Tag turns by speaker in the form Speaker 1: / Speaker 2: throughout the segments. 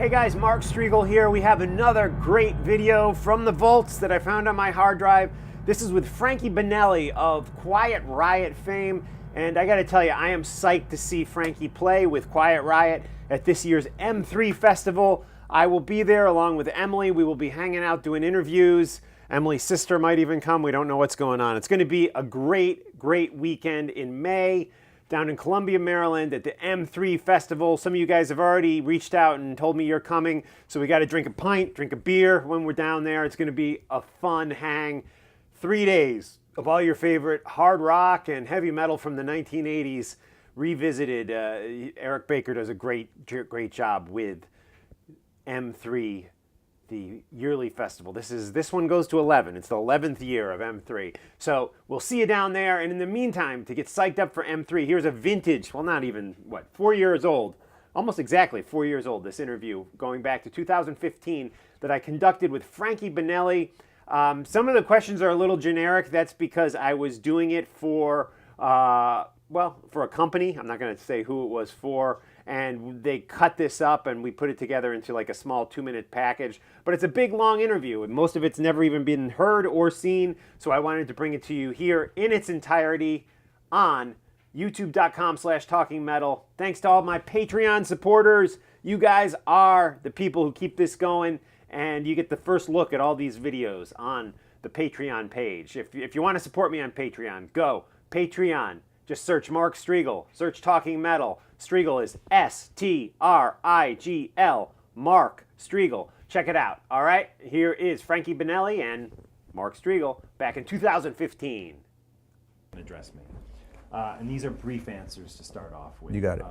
Speaker 1: Hey guys, Mark Striegel here. We have another great video from the vaults that I found on my hard drive. This is with Frankie Banali of Quiet Riot fame. And I gotta tell you, I am psyched to see Frankie play with Quiet Riot at this year's M3 Festival. I will be there along with Emily. We will be hanging out doing interviews. Emily's sister might even come. We don't know what's going on. It's gonna be a great, great weekend in May down in Columbia, Maryland at the M3 Festival. Some of you guys have already reached out and told me you're coming, so we got to drink a pint, drink a beer when we're down there. It's going to be a fun hang. 3 days of all your favorite hard rock and heavy metal from the 1980s revisited. Eric Baker does a great job with M3, the yearly festival. This one goes to 11. It's the 11th year of M3. So we'll see you down there. And in the meantime, to get psyched up for M3, here's a vintage, well, not even, 4 years old, almost exactly 4 years old, this interview, going back to 2015, that I conducted with Frankie Banali. Some of the questions are a little generic. That's because I was doing it for, for a company. I'm not going to say who it was for. And they cut this up and we put it together into like a small 2-minute package. But it's a big, long interview, and most of it's never even been heard or seen. So I wanted to bring it to you here in its entirety on youtube.com/talkingmetal. Thanks to all my Patreon supporters. You guys are the people who keep this going, and you get the first look at all these videos on the Patreon page. If you want to support me on Patreon, go Patreon. Just search Mark Striegel. Search Talking Metal. Striegel is S-T-R-I-G-L. Mark Striegel. Check it out. All right? Here is Frankie Banali and Mark Striegel back in 2015.
Speaker 2: Address me. And these are brief answers to start off with.
Speaker 3: You got it.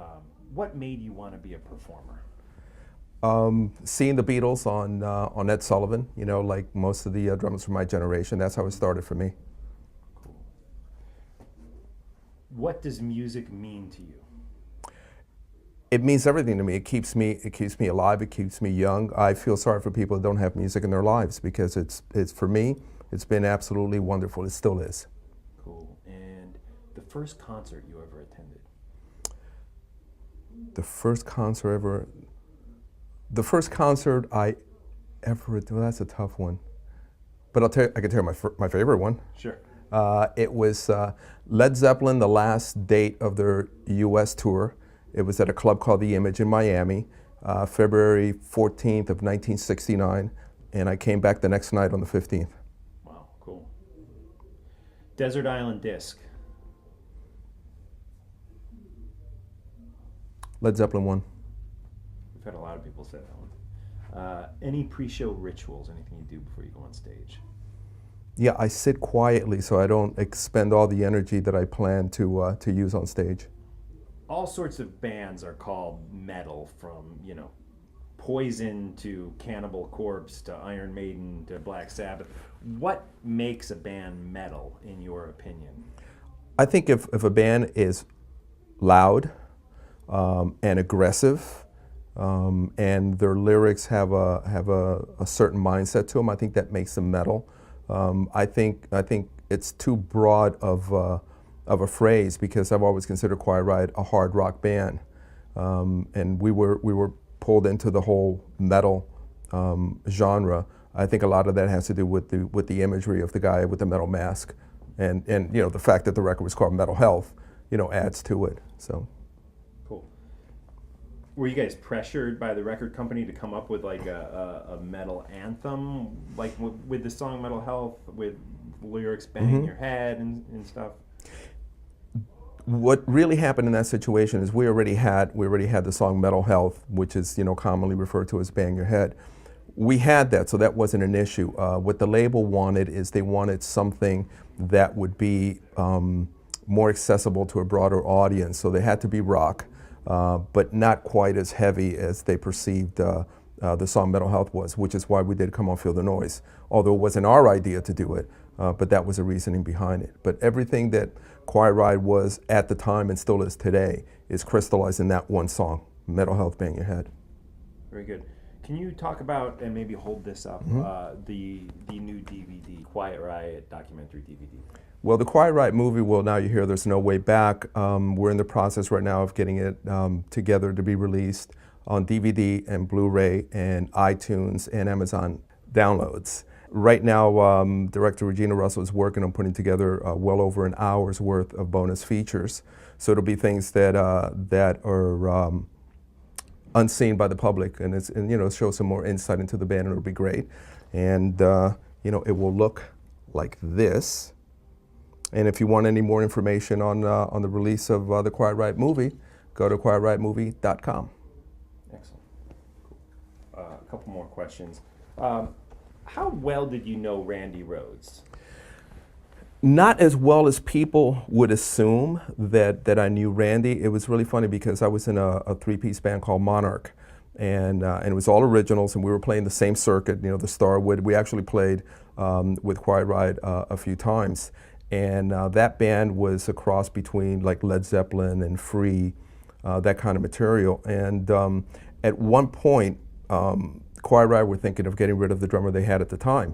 Speaker 2: What made you want to be a performer?
Speaker 3: Seeing the Beatles on Ed Sullivan, like most of the drummers from my generation, that's how it started for me.
Speaker 2: What does music mean to you?
Speaker 3: It means everything to me. It keeps me alive. It keeps me young. I feel sorry for people that don't have music in their lives, because it's for me, it's been absolutely wonderful. It still is.
Speaker 2: Cool. And the first concert you ever attended?
Speaker 3: The first concert I ever, well, that's a tough one. But I can tell you my favorite one.
Speaker 2: Sure.
Speaker 3: It was Led Zeppelin, the last date of their U.S. tour. It was at a club called The Image in Miami, February 14th of 1969, and I came back the next night on the 15th.
Speaker 2: Wow, cool. Desert Island Disc.
Speaker 3: Led Zeppelin 1.
Speaker 2: We've had a lot of people say that one. Any pre-show rituals, anything you do before you go on stage?
Speaker 3: Yeah, I sit quietly so I don't expend all the energy that I plan to use on stage.
Speaker 2: All sorts of bands are called metal, from, Poison to Cannibal Corpse to Iron Maiden to Black Sabbath. What makes a band metal, in your opinion?
Speaker 3: I think if a band is loud and aggressive, and their lyrics have a certain mindset to them, I think that makes them metal. I think it's too broad of a phrase, because I've always considered Quiet Riot a hard rock band, and we were pulled into the whole metal genre. I think a lot of that has to do with the imagery of the guy with the metal mask, and the fact that the record was called Metal Health, adds to it. So.
Speaker 2: Cool. Were you guys pressured by the record company to come up with like a metal anthem, like with the song Metal Health, with lyrics banging your head and stuff?
Speaker 3: What really happened in that situation is we already had the song Metal Health, which is commonly referred to as Bang Your Head. We had that, so that wasn't an issue. What the label wanted is they wanted something that would be more accessible to a broader audience. So they had to be rock, but not quite as heavy as they perceived the song Metal Health was, which is why we did Come On Feel the Noise. Although it wasn't our idea to do it, but that was the reasoning behind it. But everything that Quiet Riot was at the time and still is today is crystallized in that one song, Metal Health, Bang Your Head.
Speaker 2: Very good. Can you talk about, and maybe hold this up, the new DVD, Quiet Riot documentary DVD?
Speaker 3: Well, the Quiet Riot movie, well, now you hear There's No Way Back. We're in the process right now of getting it together to be released. on DVD and Blu-ray and iTunes and Amazon downloads. Right now, director Regina Russell is working on putting together well over an hour's worth of bonus features. So it'll be things that are unseen by the public, and show some more insight into the band, and it'll be great. And it will look like this. And if you want any more information on the release of the Quiet Riot movie, go to quietriotmovie.com.
Speaker 2: Excellent. Cool. A couple more questions. How well did you know Randy Rhoads?
Speaker 3: Not as well as people would assume that I knew Randy. It was really funny because I was in a three-piece band called Monarch, and it was all originals, and we were playing the same circuit, the Starwood. We actually played with Quiet Riot a few times, and that band was a cross between like Led Zeppelin and Free, that kind of material. And at one point, Quiet Riot were thinking of getting rid of the drummer they had at the time.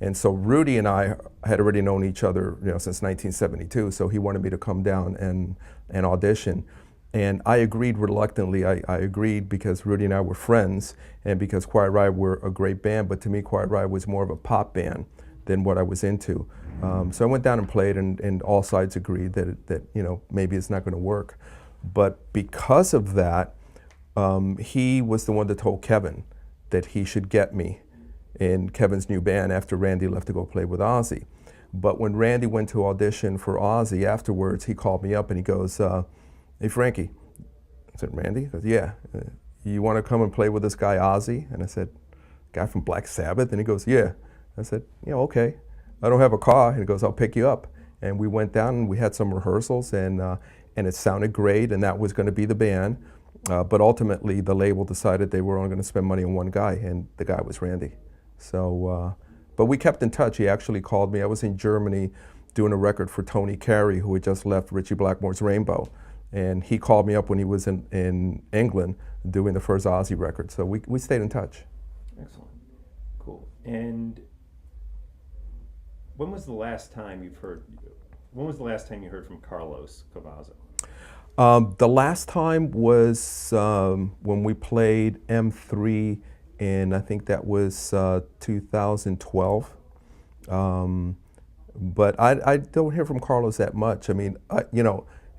Speaker 3: And so Rudy and I had already known each other, since 1972. So he wanted me to come down and audition, and I agreed reluctantly. I agreed because Rudy and I were friends, and because Quiet Riot were a great band. But to me, Quiet Riot was more of a pop band than what I was into. So I went down and played, and all sides agreed that maybe it's not going to work. But because of that, he was the one that told Kevin that he should get me in Kevin's new band after Randy left to go play with Ozzy. But when Randy went to audition for Ozzy afterwards, he called me up and he goes, "Hey Frankie." I said, "Randy?" He goes, "Yeah. You want to come and play with this guy Ozzy?" And I said, "Guy from Black Sabbath?" And he goes, "Yeah." I said, "Yeah, okay. I don't have a car." And he goes, "I'll pick you up." And we went down and we had some rehearsals, and it sounded great, and that was going to be the band. But ultimately, the label decided they were only going to spend money on one guy, and the guy was Randy. So, but we kept in touch. He actually called me. I was in Germany doing a record for Tony Carey, who had just left Ritchie Blackmore's Rainbow. And he called me up when he was in England doing the first Ozzy record. So we stayed in touch.
Speaker 2: Excellent. Cool. And when was the last time you heard from Carlos Cavazo?
Speaker 3: The last time was when we played M3, and I think that was 2012. But I don't hear from Carlos that much. I mean,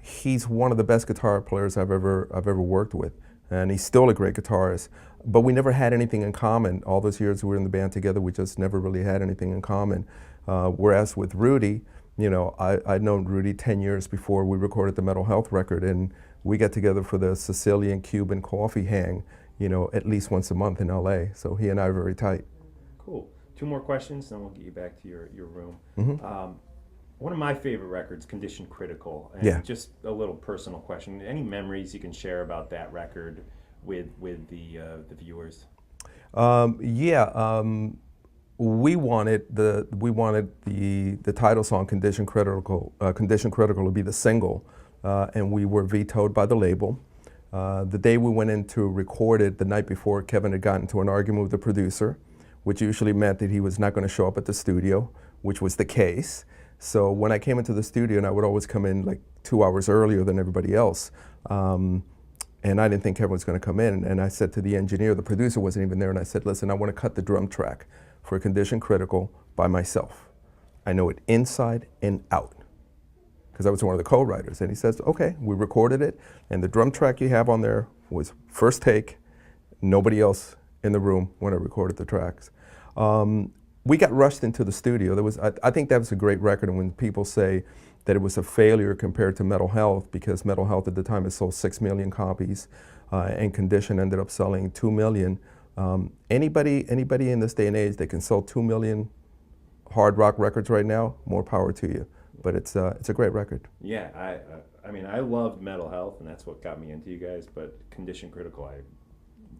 Speaker 3: he's one of the best guitar players I've ever worked with, and he's still a great guitarist. But we never had anything in common. All those years we were in the band together, we just never really had anything in common. Whereas with Rudy, I'd known Rudy 10 years before we recorded the Mental Health record, and we got together for the Sicilian Cuban coffee hang, at least once a month in LA. So he and I are very tight.
Speaker 2: Cool. Two more questions, then we'll get you back to your room.
Speaker 3: Mm-hmm.
Speaker 2: One of my favorite records, Condition Critical, and
Speaker 3: Yeah.
Speaker 2: just a little personal question. Any memories you can share about that record with the viewers?
Speaker 3: We wanted the title song Condition Critical to be the single, and we were vetoed by the label. The day we went in to record it, the night before, Kevin had gotten into an argument with the producer, which usually meant that he was not going to show up at the studio, which was the case. So when I came into the studio, and I would always come in like 2 hours earlier than everybody else, and I didn't think Kevin was going to come in, and I said to the engineer, the producer wasn't even there, and I said, "Listen, I want to cut the drum track for Condition Critical by myself. I know it inside and out," because I was one of the co-writers. And he says, "Okay." We recorded it, and the drum track you have on there was first take, nobody else in the room when I recorded the tracks. We got rushed into the studio. I think that was a great record, and when people say that it was a failure compared to Mental Health, because Mental Health at the time had sold 6 million copies, and Condition ended up selling 2 million. Anybody in this day and age that can sell 2 million hard rock records right now, more power to you. But it's a great record.
Speaker 2: Yeah, I mean, I loved Mental Health, and that's what got me into you guys. But Condition Critical, I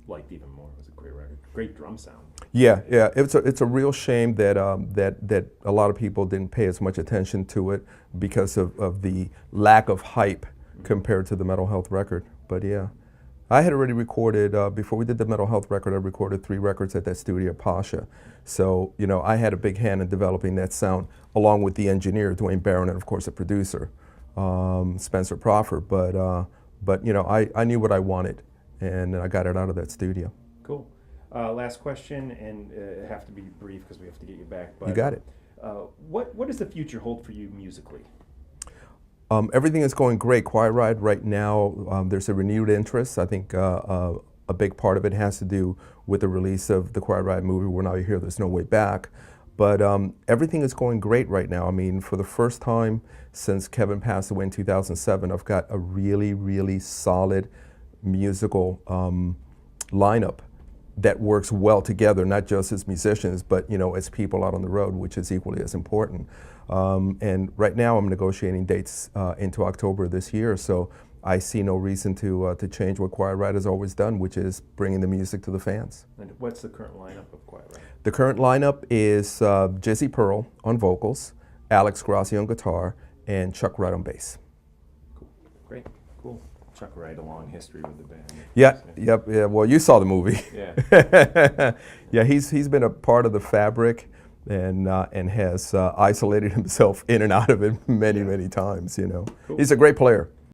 Speaker 2: liked even more. It was a great record, great drum sound.
Speaker 3: Yeah. It's a real shame that that a lot of people didn't pay as much attention to it because of the lack of hype compared to the Mental Health record. But yeah. I had already recorded, before we did the Mental Health record, I recorded 3 records at that studio, Pasha. So, I had a big hand in developing that sound, along with the engineer, Dwayne Barron, and of course the producer, Spencer Proffer. But I knew what I wanted, and I got it out of that studio.
Speaker 2: Cool. Last question, and have to be brief because we have to get you back. But,
Speaker 3: You got it.
Speaker 2: What does the future hold for you musically?
Speaker 3: Everything is going great. Quiet Riot right now, there's a renewed interest. I think a big part of it has to do with the release of the Quiet Riot movie, We're Now You're Here, There's No Way Back. But everything is going great right now. I mean, for the first time since Kevin passed away in 2007, I've got a really, really solid musical lineup that works well together, not just as musicians, but as people out on the road, which is equally as important. And right now I'm negotiating dates into October this year, so I see no reason to change what Quiet Riot has always done, which is bringing the music to the fans.
Speaker 2: And what's the current lineup of Quiet Riot?
Speaker 3: The current lineup is Jizzy Pearl on vocals, Alex Grassi on guitar, and Chuck Wright on bass.
Speaker 2: Cool. Great. Cool. Chuck Wright, a long history with the band.
Speaker 3: Yeah. Well, you saw the movie.
Speaker 2: Yeah.
Speaker 3: Yeah, he's been a part of the fabric and has isolated himself in and out of it many times.
Speaker 2: Cool.
Speaker 3: He's a great player.